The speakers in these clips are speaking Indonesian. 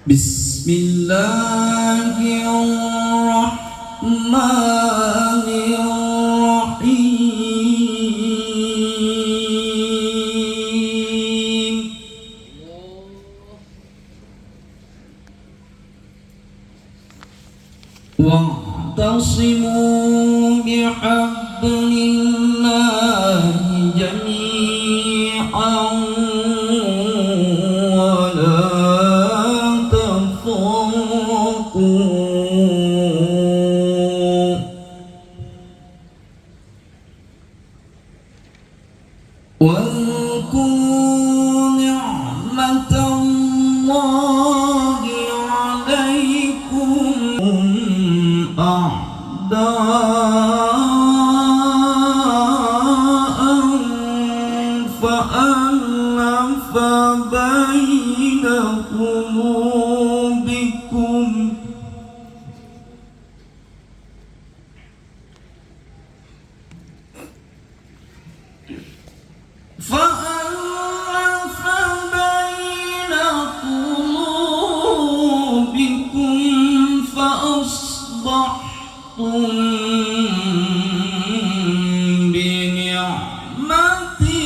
Bismillahirrahmanirrahim. Wa'tasimu bihablillahi jami'an wa la tafarraqu. واذكروا نعمة الله عليكم أعداء فألف بين قلوبكم فأصبحتم بنعمته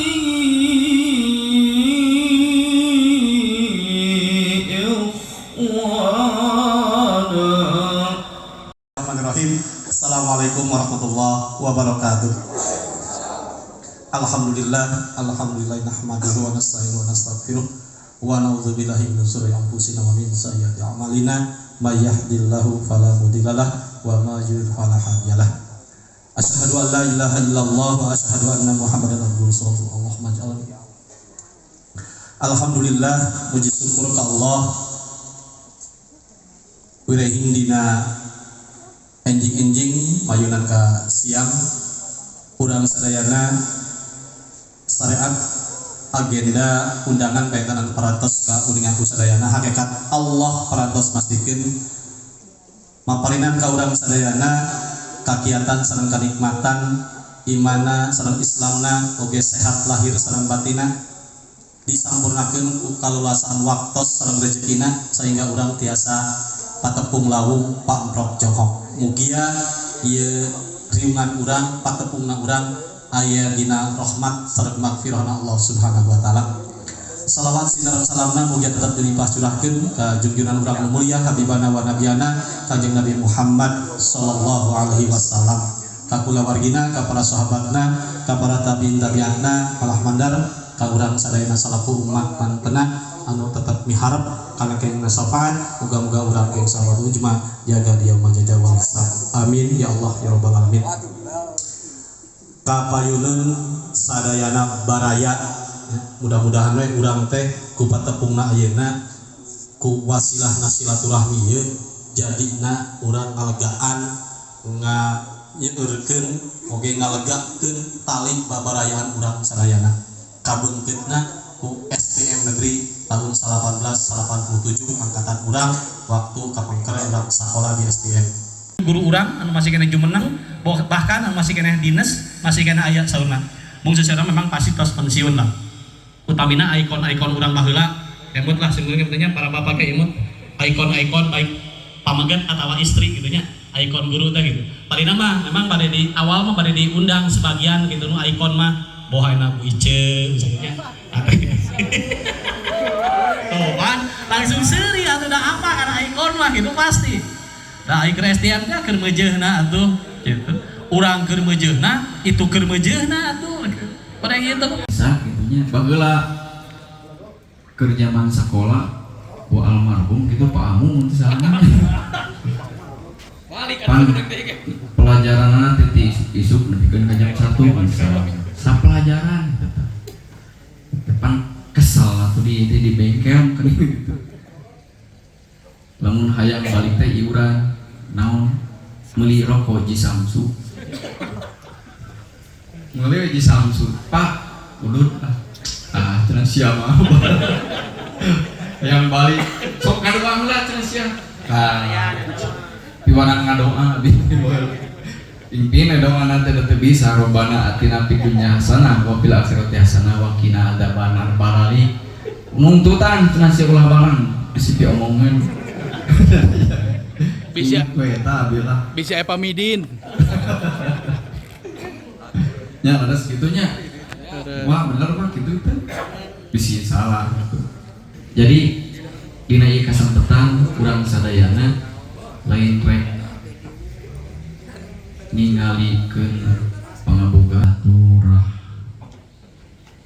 إخوانا. Assalamualaikum warahmatullahi wabarakatuh. Alhamdulillah nahmaduhu wa nasta'inuhu wa nastaghfiruh wa na'udzu billahi min shururi anfusina wa min sayyiati a'malina may yahdihillahu fala mudhillalah wa may yudhlil fala hadiyalah. Asyhadu an la ilaha illallah wa asyhadu anna Muhammadan abduhu wa rasuluhu. Allahumma ij'alni. Alhamdulillah, puji syukur ka Allah wirehin dina enjing-enjing mayunan ka siang urang sadayana syariat agenda undangan kaitan parantos ka uningan ku sadayana hakikat Allah parantos mastikeun maparinan ka urang sadayana kakiatan sareng kanikmatan imana sareng islamna oge sehat lahir sareng batina disampurnakeun ku kalulasan waktos sareng rezekina sehingga urang tiasa patepung lawung pamprok johok mugia ieu riungan urang patepungna urang aya dina rahmat sareng magfirahna Allah Subhanahu wa taala. Salawat sinar salamna mugia tetep dilimpah curahkeun ka junjungan urang mulia habibana wa nabiyana Kanjeng Nabi Muhammad sallallahu alaihi wasallam, ka kulawargina, ka para sahabatna, ka para tabi'in tabi'atna malah mandar, ka urang sadayana salaku umat mantena anu tetep miharep kana kenging syafaat. Muga-muga urang keng sahabat ujma jaga dia majajah wal hisab. Amin ya Allah ya rabbal alamin. Kapayuleun sadayana baraya mudah-mudahan we urang teh ku patepungna ayeuna ku wasilahna silaturahmi ieu jadina urang ngalegaan nganyeureurkeun oge ngalegakeun tali babarayaan urang sadayana kabeungkeutna ku STM Negeri tahun 1887 angkatan urang waktu kapengker urang sakola di STM. Guru urang anu masih kena jumeneng bahkan anu masih kena dinas masih kena aya sauna mung secara memang pasti tos pensiun lah utamina ikon-ikon urang baheula emut lah sungguhnya katanya para bapak ke emut ikon-ikon baik pamagan atau istri gitu nya ikon guru teh gitu palina mah memang pada di awal mah pada diundang sebagian gitu nu ikon mah bohana Bu Ice misalnya tuh kan langsung seuri atuh da apa karena ikon mah gitu pasti. Nah, Kristen teh keur meujeuhna atuh gitu. Urang keur meujeuhna, itu keur meujeuhna atuh. Pada gitu. Bisa gitunya. Bageula keur zaman sekolah ku almarhum kitu Pak Amu mun salahna. Pelajaranna teh isuk nepikeun ka jam 1 misalnya. Sapelajaran gitu. Depan kesel atuh di bengkel kan gitu. Lamun hayang balik teh iuran naon meuli rokok Ji Samsu. Meuli Ji Samsu, Pak, udut cenah sia mah. Hayang balik sok kadoa heula cenah sia. Piwarang ngadoa abdi. Impine doana teh teu bisa robana atina pikunya hasanah wa fil akhirati hasanah wa qina adzabannar barali. Nuntutan cenah sia ulah balang. bisa diomongin. Bisa Eta bilang. bisa Epa Midin. Ya ada segitunya. Wah bener Pak gitu itu. Bisa salah gitu. Jadi dina ieu kasampetan urang sadayana lain rek ningalikeun pangaboga turah.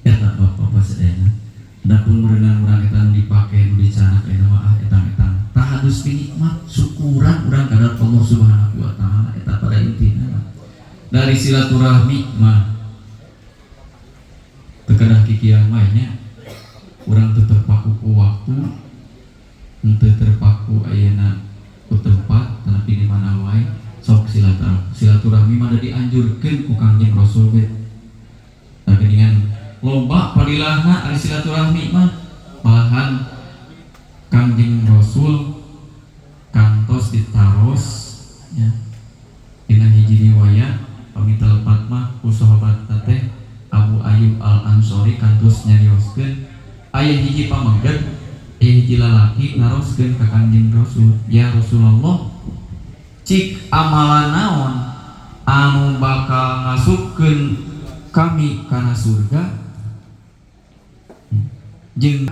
Eta Bapak sadayana. Dapun merenang urang eta nu dipake nu dicanak eta mah etang-etang tah harus nikmat syukuran urang ka Allah Subhanahu wa taala eta pada intina dari silaturahmi mah teu kedah kikieu mah nya urang teu terpaku ku waktu teu terpaku ayeuna ku tempat tapi di mana wae sok silaturahmi mah da dianjurkeun ku Kangjeng Rasul we dengan loba padilahna ari silaturahmi mah malahan Kangjeng Rasul kantos ditaros ya dina hiji riwayat pamitelepet mah ku sahabat teh Abu Ayyub Al-Ansori kantos nyarioskeun aya hiji pamangget aya hiji lalaki naroskeun ka Kangjeng Rasul, ya Rasulullah cik amalan naon anu bakal ngasupkeun kami kana surga jeung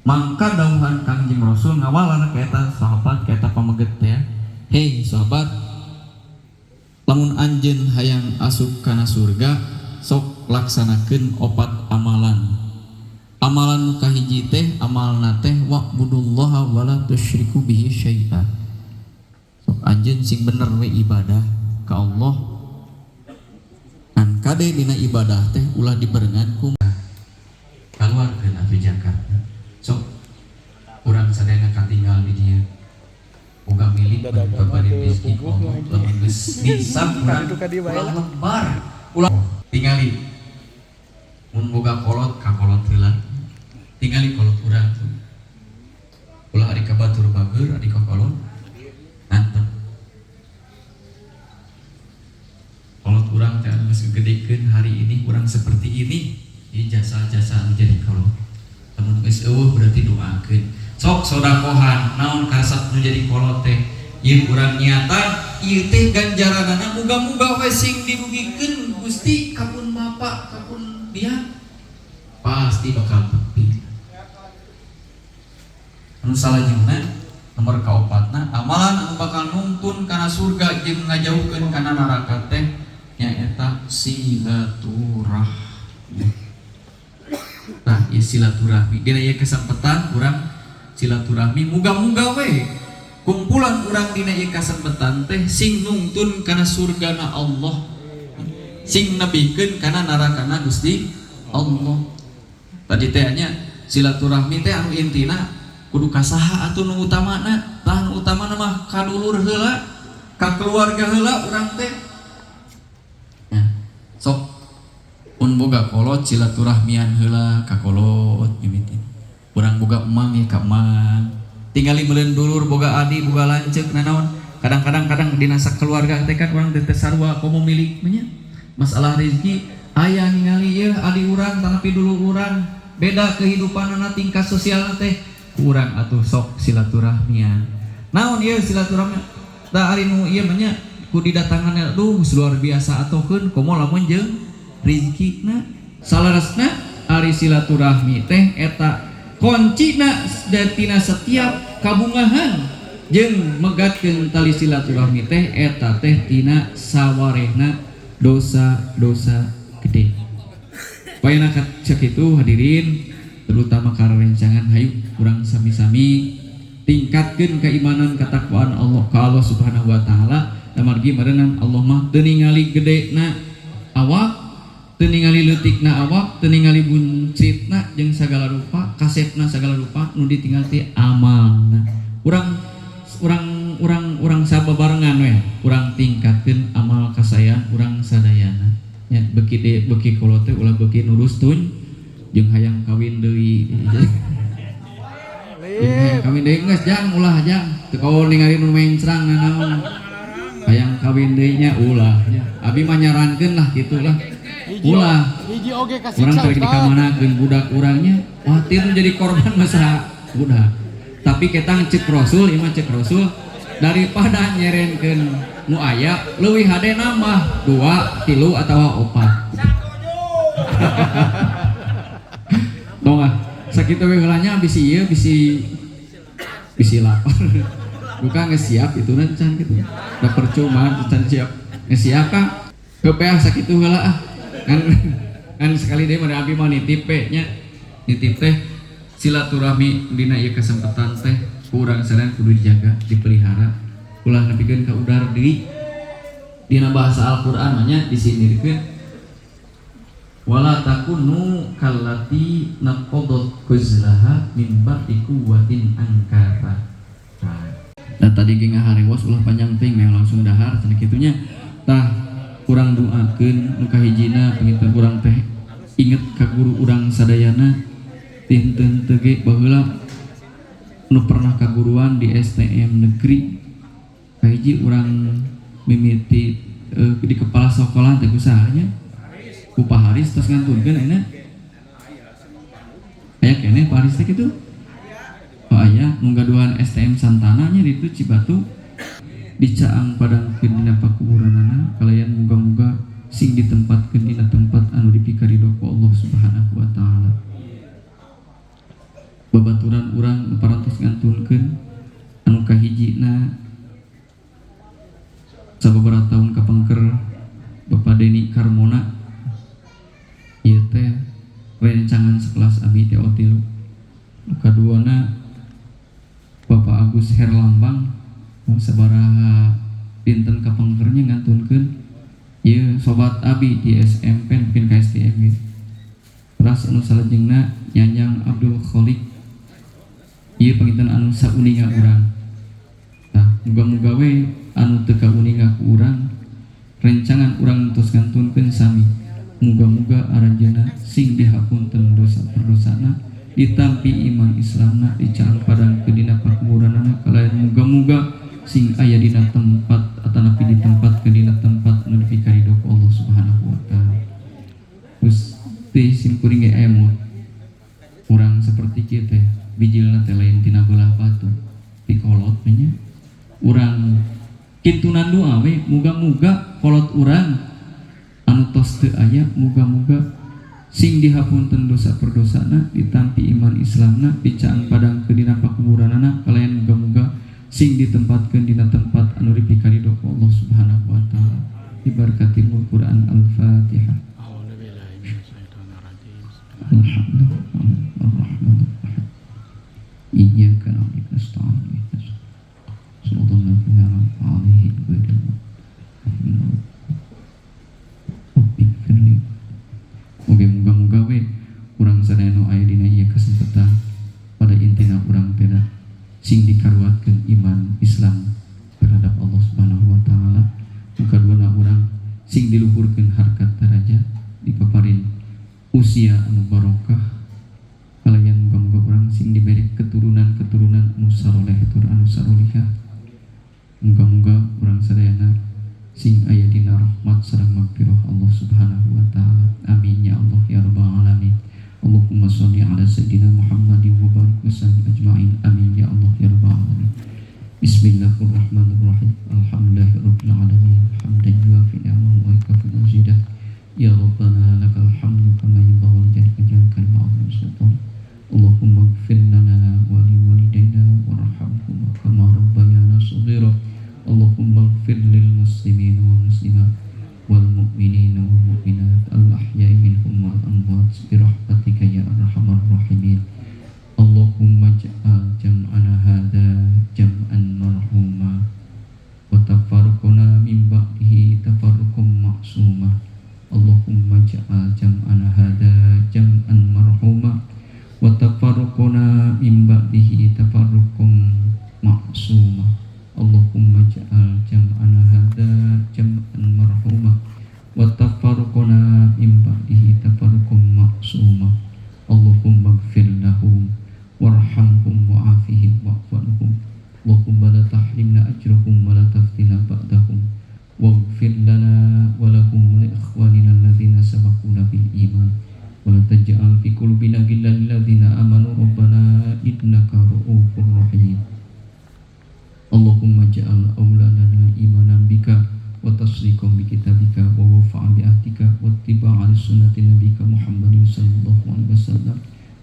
mangka dawuhan Kangjeng Rasul ngawalan kaeta sahabat kaeta pameget teh hei sahabat lamun anjeun hayang asup kana surga sok laksanakeun opat amalan nu kahiji teh amalna teh wa'budullaha wala tusyriku bihi syai'a sok anjeun sing bener we ibadah ka Allah an kade dina ibadah teh ulah dibarengan ku kaluarkeun atuh Jakarta sok urang sadayana katinggal di dieu boga milik babari rezeki Allah lamun geus nisab urang ulah lebar ulah tingali mun boga kolot ka kolot heula tingali kolot urang ulah ari ka batur bager ari ka kolot antep kolot urang teh geus gedekeun hari ini urang seperti ini di jasa-jasa anu jadi kolot temun geus eueuh berarti doakeun sok sodakohan naon kasat nu jadi kolot teh ieu urang niatan ieu teh ganjaranana muga-muga we sing dirugikeun Gusti kapun bapak kapun dia pasti bakal tepi anu salajengna nomor kaopatna amalan anu bakal nuntun kana surga jeung ngajauhkeun kana neraka teh nyaeta silaturahmi. Nah, ya silaturahmi. Dina ieu kasempetan urang silaturahmi muga-muga we kumpulan urang dina ieu kasempetan teh sing nungtun kana surgana Allah. Sing nebikeun kana narakana Gusti Allah. Tadi teh nya silaturahmi teh anu intina kudu ka saha atuh nu utamana? Tah nu utamana mah ka dulur heula, ka keluarga heula urang teh. Nah, sok un boga kolot silaturahmian heula ka kolot mimiti urang boga emang ya ka emang tingali meuleun dulur boga adi boga lanceuk nanaon kadang-kadang dina sakeluarga teh kan urang teh sarua komo milik nya masalah rezeki aya ningali ieu adi urang tanapi dulur urang beda kehidupanna tingkat sosialna teh urang atuh sok silaturahmian naon ieu silaturahmi da ari nu ieu mah nya ku didatanganna duh luar biasa atokeun komo lamun jeung rizkina salarasna ari silaturahmi teh eta koncina datina setiap kabungahan jeung megatkeun tali silaturahmi teh eta teh tina sawarehna dosa-dosa gede. Payana sakitu hadirin terutama karena rencangan hayu urang sami-sami tingkatkeun keimanan katakwaan Allah ka Allah Subhanahu wa taala amargi merenang Allah mah teu ningali gedena awak teu ningali leutikna awak, teu ningali buncitna jeung sagala rupa, kasetna sagala rupa nu ditinggal ti amalna. Urang sababarengan we, urang tingkatkeun amal kasayan urang sadayana. Nya beuki kolot teh ulah beuki nurus tun jeung hayang kawin deui. Hayang kawin deui geus jang ulah jang. Teu kaon ningali nu mencrang naon. Hayang kawin deui nya ulah nya. Abi mah nyarankeun lah kitu lah. Ulah urang teh di kamana keun budak urangnya khawatir jadi korban masa udah. Tapi kita cek Rasul, imah cek Rasul daripada nyerenkeun nu aya leuwih hade nambah 2, 3 atawa 4. Tong sakitu we heulanya bisi ieu bisi lapar. Bukan geus siap itu can kitu. Da percuma can siap. Geus siap ka? Kepeah sakitu heula kan sekali deui mah abi mah nitip nya. Nitip teh silaturahmi dina ieu kesempatan teh urang sadayana kudu dijaga, dipelihara. Ulah nepikeun ka udara deui. Dina bahasa Al-Qur'an nya disindirkeun wala takunu kallati naqadat guzlaha min ba'di quwwatin ankara. Dan tadi ge ngaharewas ulah panjang teuing meh langsung dahar cenah kitunya. Tah urang doakeun nu kahijina pangitna urang teh inget ka guru urang sadayana dinten teu ge baheula nu pernah kaguruan di STM negeri. Kahiji urang mimiti di kepala sekolah teh kusahanya ku Pak Haris tos ngantunkeun ayeuna. Aya keneh Pak Haris teh kitu. Oh aya nu gaduhan STM Santana nya di Cibatu dicaang padangkeun dina pakuburanana kalayan muga-muga sing ditempatkeun dina tempat anu dipikaridho ku Allah Subhanahu wa taala. Babaturan urang nu parantos ngantunkeun anu kahijina sababaraha taun kapengker Bapak Deni Karmona ieu teh rencangan sekelas abi teh otilu. Kaduana Bapak Agus Herlambang sabaraha dinten kapengkernya ngantunkeun ieu sobat abi di SMP mungkin ka STM gitu. Terus anu salajengna Nyanyang Abdul Kholik ieu panginten anu sauninga urang. Tah muga-muga we anu teu kauninga ku urang rencangan urang tos ngantunkeun sami. Muga-muga aranjeunna sing dihapunten dosa perdosana ditampi iman Islamna dicaang padang ke dina pakuburanana kalayan muga-muga sing aya dina tempat atanapi di tempat ke dina tempat anu dipikaridho ku Allah Subhanahu wa taala. Terus teh sim kuring ge emot urang saperti kieu teh bijilna teh lain tina belah batu pikolot nya urang kintunan doa we muga-muga kolot urang anu tos teu aya muga-muga sing dihapunten dosa perdosana ditampi iman Islamna dicaang padang ke dina pakuburanana kalayan muga-muga sing ditempatkeun dina tempat anu dipikaridho ku Allah Subhanahu wa taala. Diberkatil Quran Al-Fatihah. Alhamdulillahirrahmanirrahim. Iyyaka na'budu wa nasta'in. Shiratal ladzina an'amta 'alaihim ghairil maghdubi. Oke, muga-muga we urang sadayana aya dina ieu kesempatan pada intina urang teh sing dikaruatkeun iman Islam terhadap Allah Subhanahu wa taala. Muga-muga urang sing diluhurkeun harkat derajat dipaparin usia anu barokah kalayan muga-muga urang sing diberi keturunan-keturunan anu saleh tur anu salihah. Muga-muga urang sadayana sing aya dina rahmat sareng magfirah Allah Subhanahu wa taala. Amin ya Allah ya rabbal alamin. Allahumma shalli ala sayyidina Muhammadin wa barik wasallim ajmain. Amin ya Allah ya rabbal alamin. Bismillahirrahmanirrahim. Alhamdulillahirabbil alamin. Hamdan yuwafi ni'amahu wa yukafi mazidah. Ya rabbana lakal hamdu kama yanbaghi li jalika ma'al sultan. Allahumma ighfir lana wa li walidayna warhamhum kama rabbayana shaghira. Allahumma ighfir lil muslimin wal muslimat wal mu'minin wal mu'minat al ahya'i minhum wal amwat bi rahmatika ya arhamar rahimin. Allahumma ij'al jam'ana hadza jam'an marhuma wa tafarruqana min ba'dihi tafarruqan ma'suma. Allahumma ij'al jam'ana hadza jam'an marhuma wa tafarruqana min ba'dihi tafarruqan ma'suma. Allahumma ja'al jam'ana hadza jam'an marhuma wa tafarruqana min ba'dihi tafarruqan ma'suma. Allahumma ighfir lahum warhamhum wa'afihim wa'fu anhum. Allahumma la tahrimna ajrahum wa la taftina ba'dahum waghfir lana wa lahum wa li ikhwanina alladhina sabaquna bil iman wa la taj'al fi qulubina ghillan lil ladzina amanu rabbana innaka sunnati nabiyika Muhammadin sallallahu alaihi wasallam.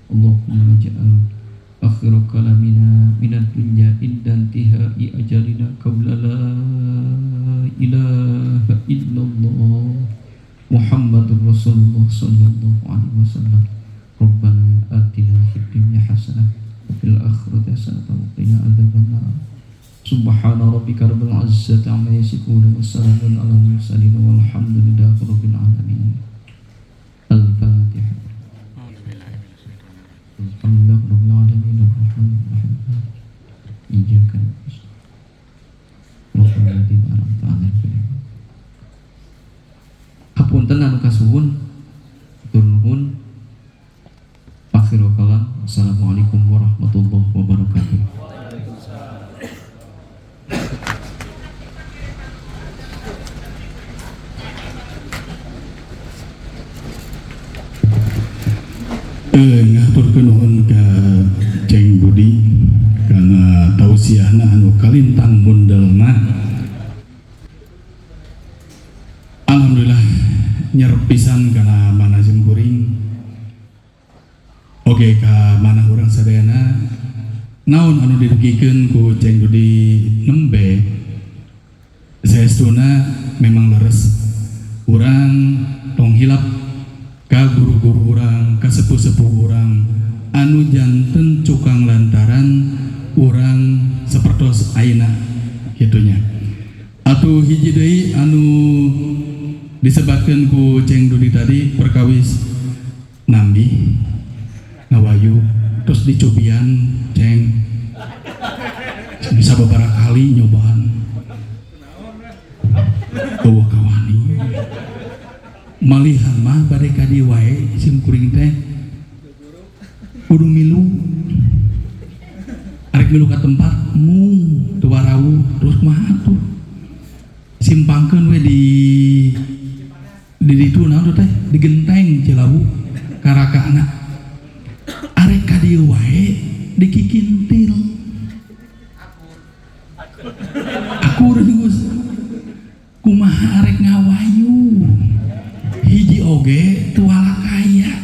Allahumma ja'al akhir kalamina minad dunya inda intihai ajalina qabla la ilaha illallah Muhammadur Rasulullah sallallahu alaihi wasallam. Rabbana atina fid dunya hasanah wa fil akhirati hasanah wa qina adzabannar. Subhana rabbika rabbil izzati amma yasifun wa salamun alal mursalin walhamdulillahi rabbil alamin. Al-Fatihah. Alhamdulillahi rabbil alamin arrahmanir rahim. Iyyaka na'budu wa iyyaka nasta'in. Hapunten anu kasuhun turun akhirul kalam. Assalamualaikum warahmatullahi wabarakatuh. Ngaturkeun nuhun ka Ceng Budi karena tausiahna anu kalintang bundelna. Alhamdulillah nyerep pisan kana manazim kuring. Oke ka manah urang sadayana naon anu dirugikeun ku Ceng Budi nembe saestuna memang leres urang tong hilap ka guru-guru urang, ka sepuh-sepuh urang anu janten cukang lantaran urang sapertos ayeuna kitunya. Atuh hiji deui anu disebatkeun ku Ceng Dudi tadi perkawis nambi ngawayu terus dicobian Ceng bisa beberapa kali nyobaan bawa kawani malihan mah bade kadi wae sim kuring teh kudu milu arek milu ka tempat mung teu warawuh terus kumaha atuh simpangkeun we di ditu naon teh di genteng Cilawu karakana arek kadi wae dikikintil akur geus kumaha arek ngawayu hiji oge tuala kaya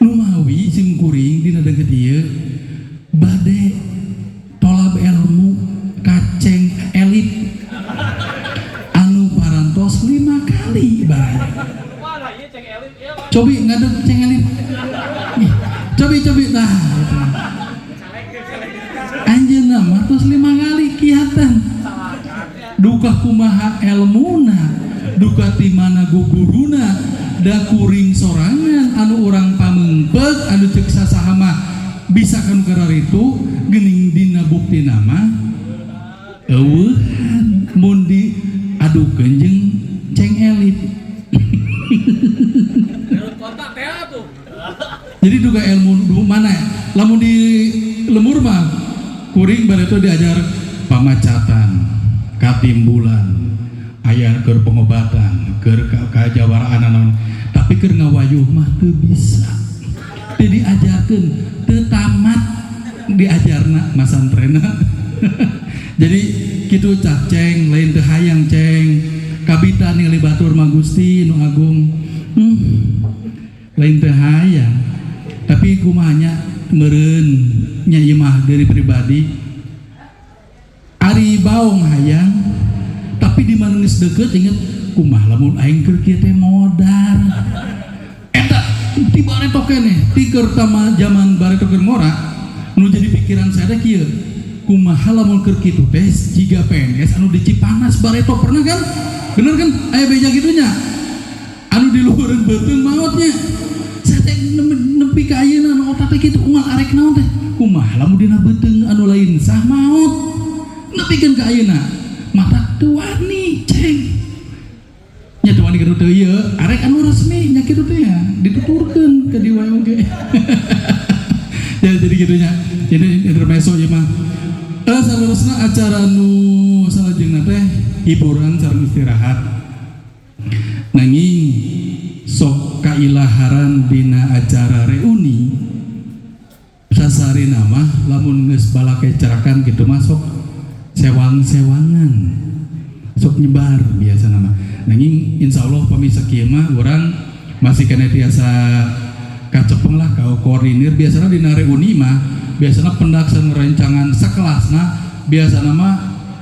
lumawi sim kuring dina deukeut ieu bade tolab ilmu kaceng elit anu parantos 5 kali bae. Cobi ngadeg ceng elit. Cobi nah. Anjeunna mah tos 5 kali kiatan. Duka kumaha ilmuna duka ti mana guguruna da kuring sorangan anu urang pameungpeug anu ceuk sasaha mah bisa kanu kararitu geuning dina bukti nama eueuhan mun di adukeun jeung Ceng elit. Jadi duga ilmu mana lamun di lemur mah kuring bareto diajar pamacatan katimbulan aya keur pengobatan keur kajawaraan naon tapi keur ngawayuh mah teu bisa teu diajarkeun teu tamat diajarna masantrenna. Jadi kitu cah Ceng lain teu hayang Ceng kabita ningali batur mah Gusti nu agung lain teu hayang tapi kumanya meureun nya ieu mah dari pribadi ari baong hayang tapi di mana geus deukeut inget kumaha lamun aing keur kieu teh modar eta tiba reto keneh ti keur tama zaman bareto keur ngora nu jadi pikiran saya teh kieu kumaha lamun keur kitu teh jiga PNS anu di Cipanas bareto pernah kan bener kan aya beja gitunya anu di luhureun beuteung maotnya saya teh nepi ka ayeuna anu otak teh kitu unggal arek naon teh kumaha lamun dina beuteung anu lain sah maot nepikeun ka ayeuna mata tuani Ceng nya tuani keur teu ieu arek anu resmi nya kitu teh ya dituturkeun ka diwa oge. Ya jadi gitunya jadi intermezzo ieu mah salerosna acara nu salajengna teh hiburan sareng istirahat nanging sok kailaharan dina acara reuni sasarina mah lamun geus balake cerakan kitu mah sok sewang-sewangan sok nyebar biasa nama nanging insya Allah pemirsa kieu mah orang masih kena tiasa kacepeng lah kau koordinir biasanya di reuni mah biasanya pendaksana rencangan sekelasna biasanya mah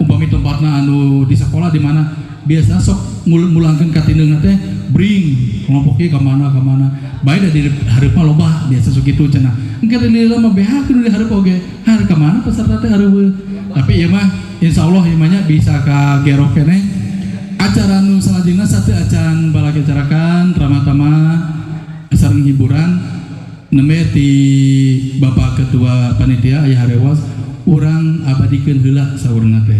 umpami tempatna anu di sekolah di mana biasa sok mulangkeun ka tindeung teh bring kelompoknya kemana baik dari hareup mah loba biasa sok kitu cenah engke di lama BH kudu di hareup oge hareup ka mana peserta teh hareup tapi ieu mah insyaallah ieu mah bisa ka gerok keneh acara nu salajengna satu acan balaki acarakan tama-tama sareng hiburan nembe ti Bapak Ketua Panitia aya harewas urang abadikeun heula saurna teh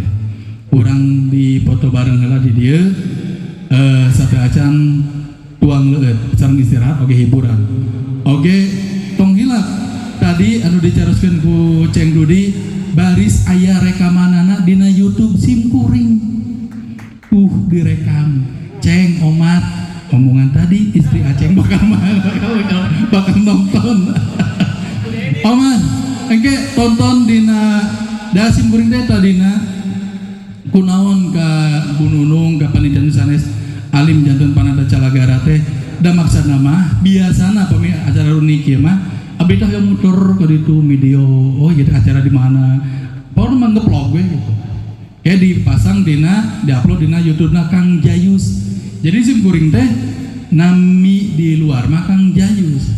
urang dipoto bareng heula di dieu satu acan tuang leueut sareng istirahat oge hiburan oge tong hilap tadi anu dicaroskeun ku Ceng Dudi baris aya rekamanana dina YouTube simkuring direkam Ceng Omat omongan tadi istri Aceng bakal nonton Oman engke tonton dina da simkuring teh tadina kunaon ka Bu Nunung ka panitia sanes alim janten panada calagara teh da maksudna mah biasana pami acara reuni kieu mah abdi teh muter ka ditu video oh jadi acara di mana pokoknya mah ngeplog we gitu ya dipasang dina diupload dina YouTube-na Kang Jayus jadi simkuring teh nami di luar mah Kang Jayus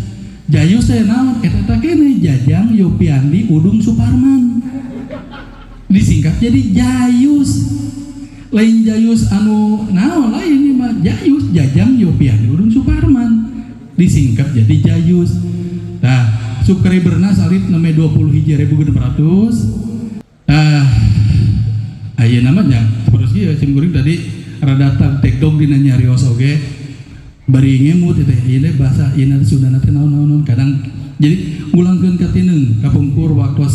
teh naon eta teh kene Jajang Yopiandi Udung Suparman disingkat jadi Jayus lain Jayus anu naon lain ini mah Jayus Jajang Yopiandi Udung Suparman disingkat jadi Jayus nah subscriberna salit neme 21.600 aya namanya terus ieu simkuring tadi rada tektok dina nyarios oge bari ngemut teh ieu bahasa ieu Sundana teh naon-naon kadang jadi ngulangkeun ka tindeung kapungkur waktu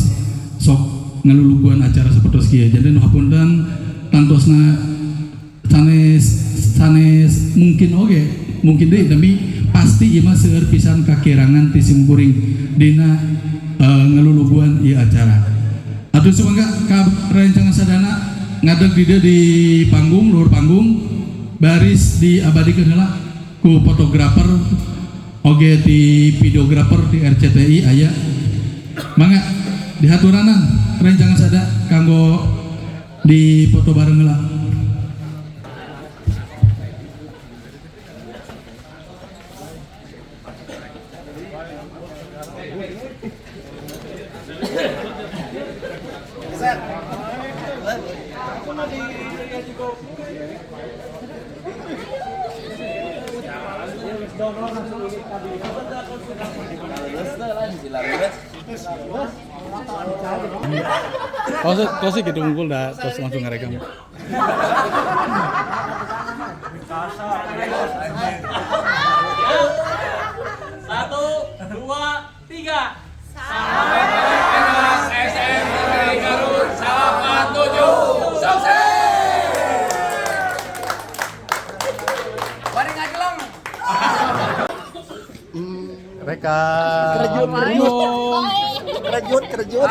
sok ngaluluguan acara sapertos kieu jadi nu hapunten tantosna sanes mungkin oge mungkin deui tapi pasti ieu mah seueur pisan kakirangan ti simkuring dina ngaluluguan ieu acara atuh sumangga ka rencangan sadana ngadeg di dieu di panggung luhur panggung baris diabadikeun heula ku fotografer oge di videografer di RCTI aya mangga dihaturanan rencangan sada kanggo di foto bareng heula Oh sih gitu ngumpul dah terus langsung ngerekam. Satu, dua, tiga. Reka kerjut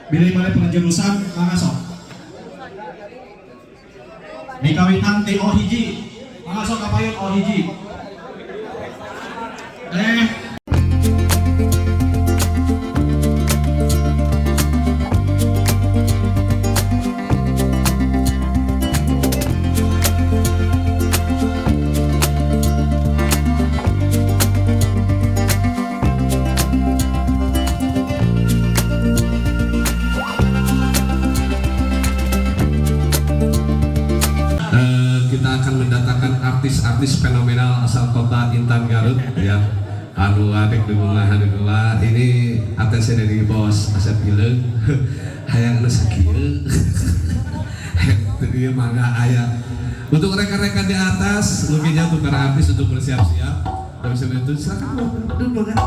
Bila mana penjurusan mangga sok dikawitan ti oh hiji mangga sok kapayun oh hiji artis fenomenal asal kota Intan Garut ya anu adek di rumah hadeulah ini atensi dari bos Asep Gileung hayang anu sakieu teu mangga aya untuk rekan-rekan di atas luginya untuk para artis untuk bersiap-siap dan sebelum itu silakan dulu ya.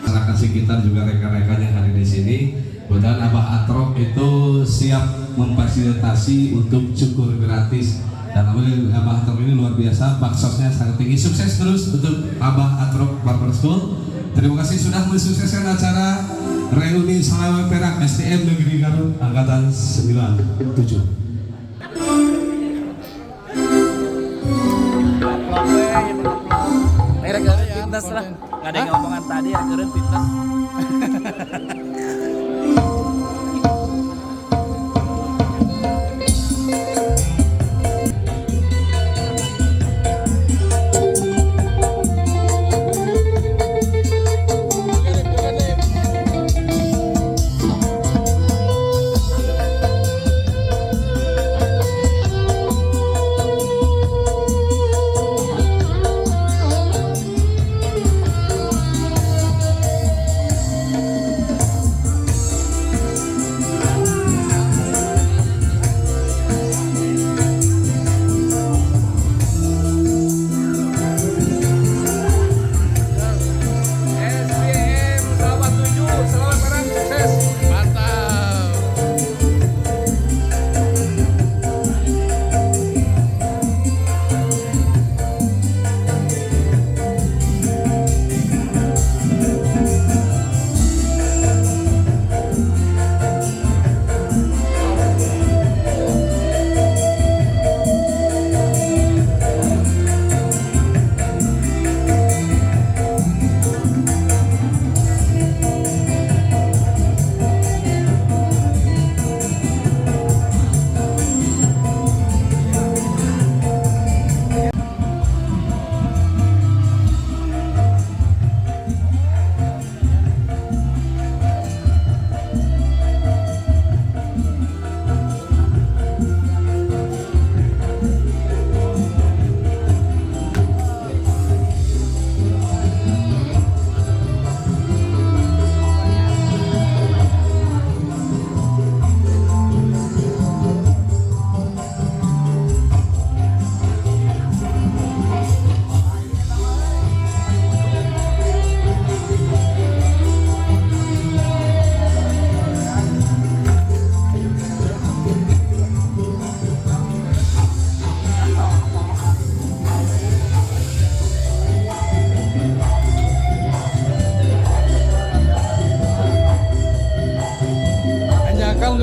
Masyarakat sekitar juga rekan-rekan yang hadir di sini Kemudian Abah Atrok itu siap memfasilitasi untuk cukur gratis. Dan Abah Atrok ini luar biasa, baksosnya sangat tinggi. Sukses terus untuk Abah Atrok Barber School. Terima kasih sudah mensukseskan acara reuni Salawe Perak STM Negeri Garut Angkatan 97. Pintas lah. Gak ada yang ngomongan tadi ya, keren pintas.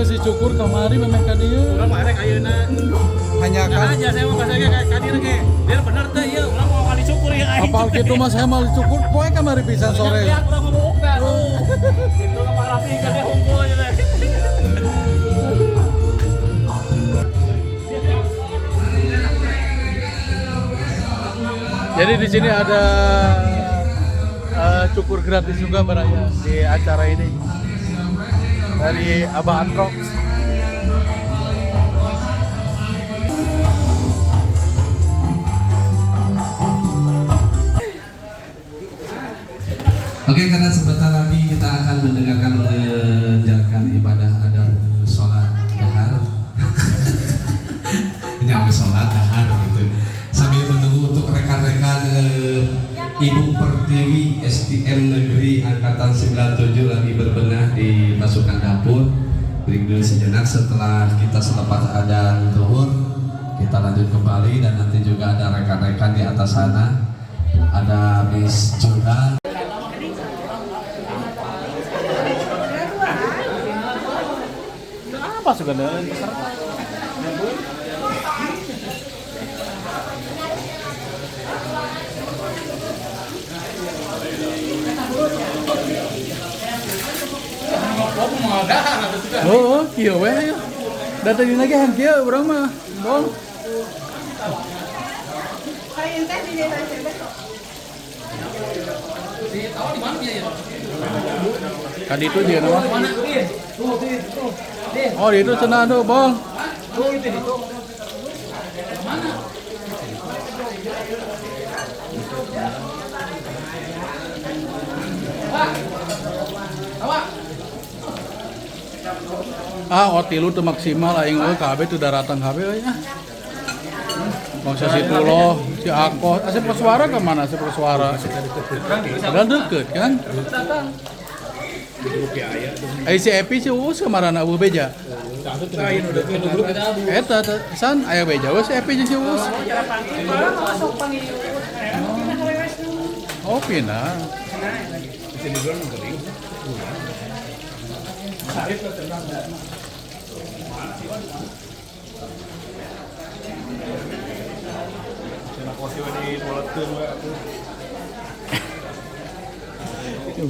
Si cukur kamari memang ka dieu. Urang mah rek ayeuna. Hanya Nah kan aja saya mau kasih kayak kadir ge. Dia bener teh ieu urang mau kali cukur ya aing. apal kitu mah saya mau cukur poe kamari pisan sore. Ya urang mau buka tuh. Itu ka Pak Rafi ka dia hungkul aja teh. Jadi di sini ada cukur gratis juga baraya di acara ini dari Abah Atrok. Oke, karena sebentar lagi kita akan menjalankan ibadah adat sholat dahar. Nyampe sholat dahar gitu. Sambil menunggu untuk rekan-rekan Ibu Pertiwi STM Negeri Angkatan 97 lagi berbenah di pasukan dapur. Break dulu sejenak, setelah kita selepas adzan zuhur kita lanjut kembali, dan nanti juga ada rekan-rekan di atas sana, ada Miss Jordan. Apa sebenarnya peserta? Oh, kieu we. Datang lagi han kieu urang mah. Bong. Kadi itu dia nama. Oh, itu cenah tuh, Bang. Tilu tuh maksimal aing euy kabeh teu daratan kabeh euy nya. Bangsa si Pulo, si Ako, asep Suara ke mana asep Suara? Udah deket kan? Si Epi si Uus kemarin abu beja. Eta san aya beja we si Epi jeung si Uus. Oh pina.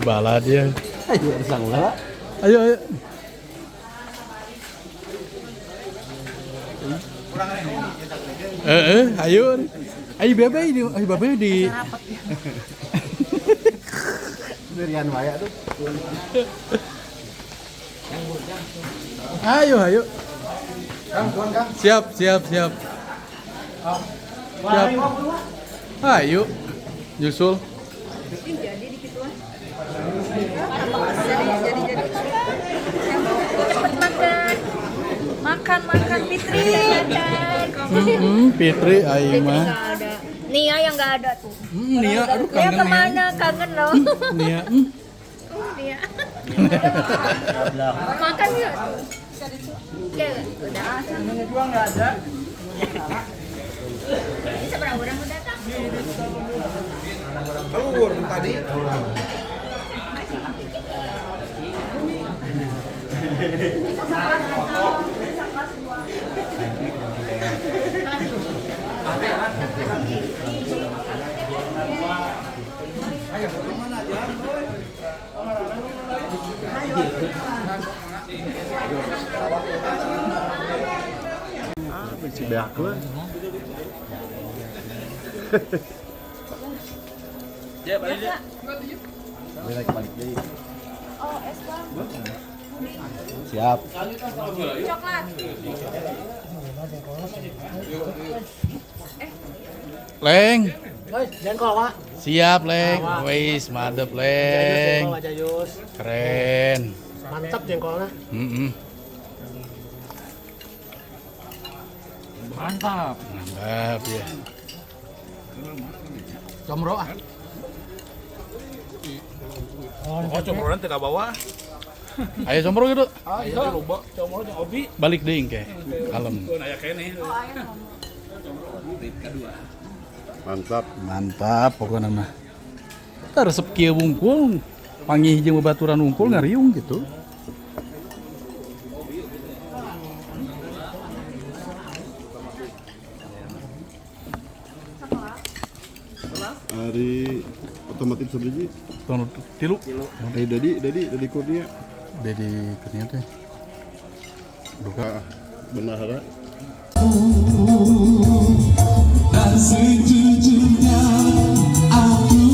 Bala dia. Ayo ayo. Ayo. Ayo bebe di, ayo bebe di. Berian waya tuh. Ayo ayo. Siap siap siap. Siap. Ayo. Nyusul. Makan Fitri. Fitri ayo mah. Nia yang nggak ada tuh. Nia aduh Nia kangen kemana? Kangen loh. Nia. Nia. Makan yuk. Ya udah. Namanya juga nggak ada. Ini seberapa orang udah datang? Keluar tadi. Si beak lah. Ya, balik dia. Balik deui. Oh, es bang. Siap. Coklat. Leng. Jengkol, Pak. Siap, Leng. Wis, madep, Leng. Keren. Mantap jengkolnya. Mantap. Mantap ya. Comro ah. Oh, comroan tidak bawa. Ayo sombro gitu. Ayo loba comro jeung obi. Balik deing ke. Kalem. Aya keneh. Mantap. Mantap pokoknya mah. Kita resep kieu wungkul, panggih jeung babaturan wungkul ngariung gitu. Hari otomotif sebiji. Tahun tilu. Dari Kurnia. Dedi Kurnia teh. Duka benahara. Dan sejujurnya aku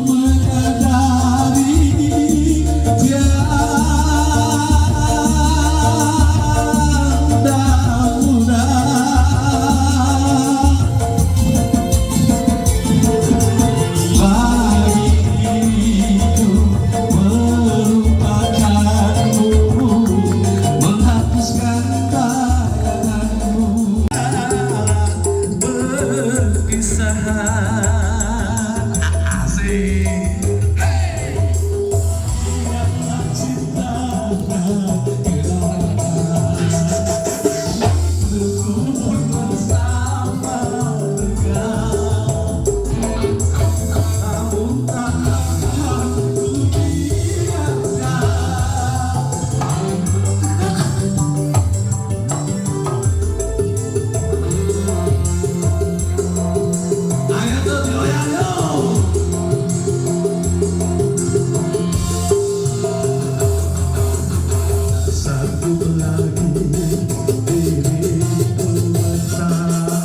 menyadari tiada mudah bagiku melupakanmu, menghapuskan bayanganmu. Perpisahan asik. Satu lagi diri bermesra.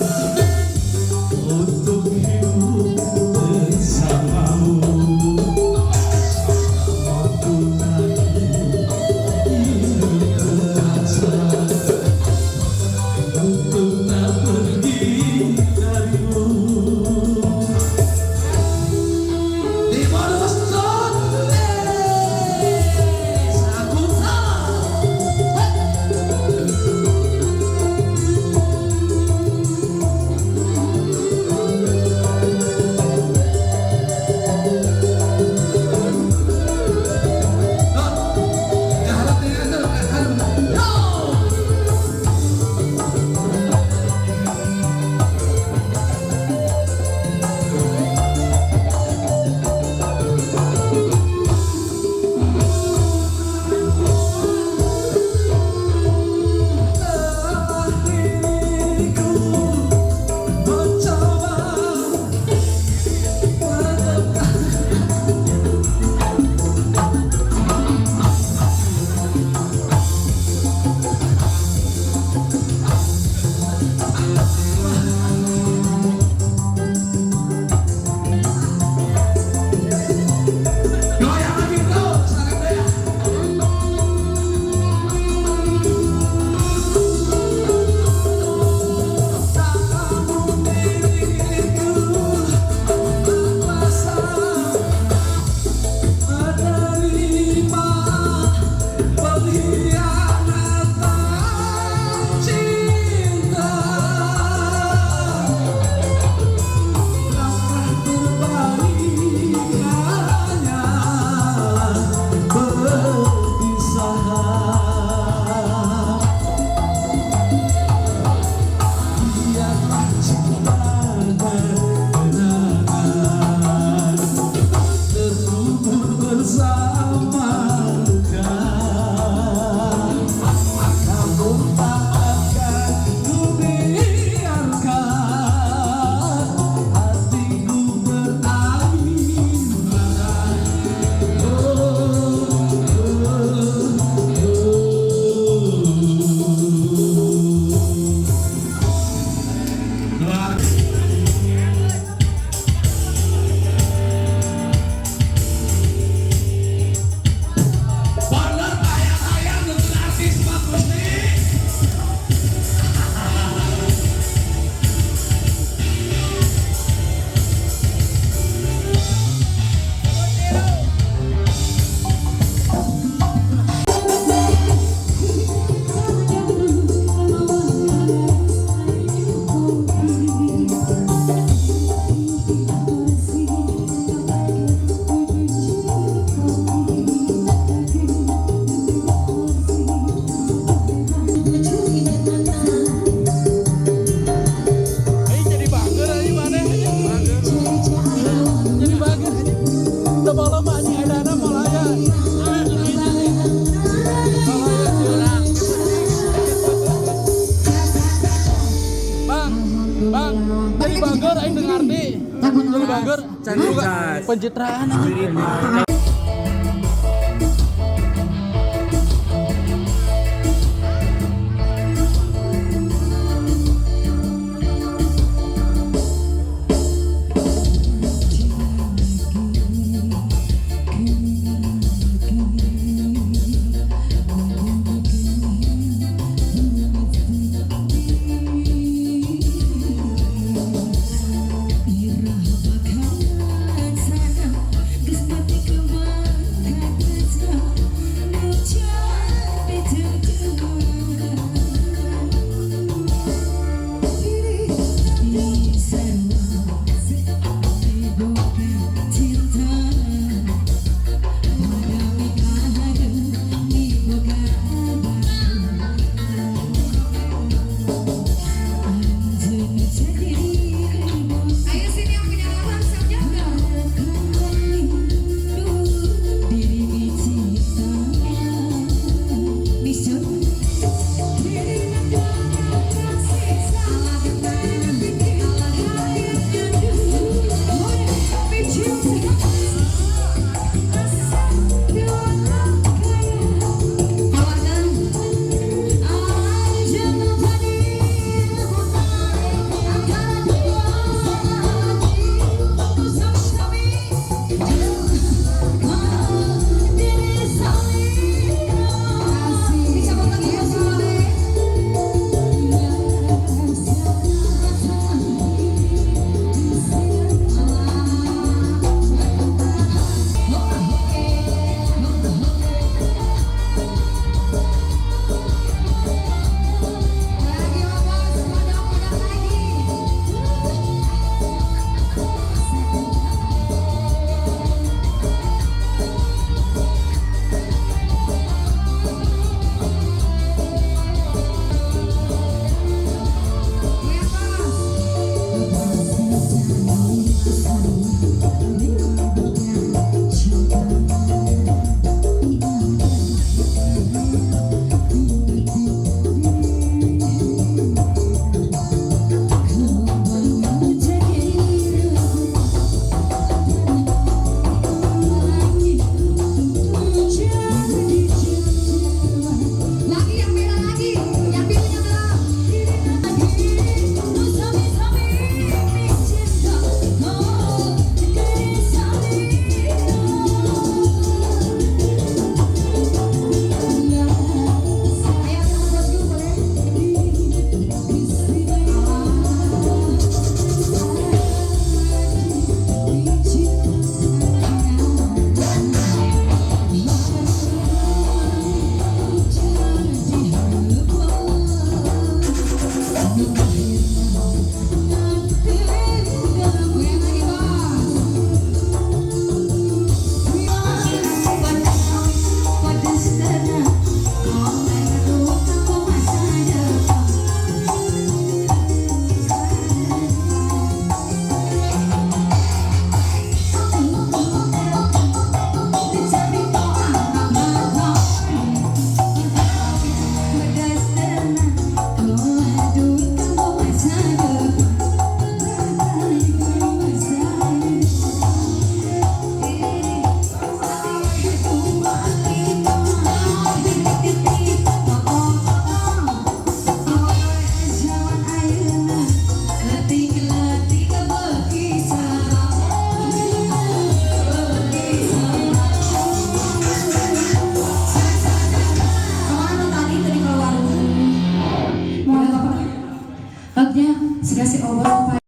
Bang, dari Bangor aing dengar nih. Dari Bangor pencitraan aja. Dikasih obat supaya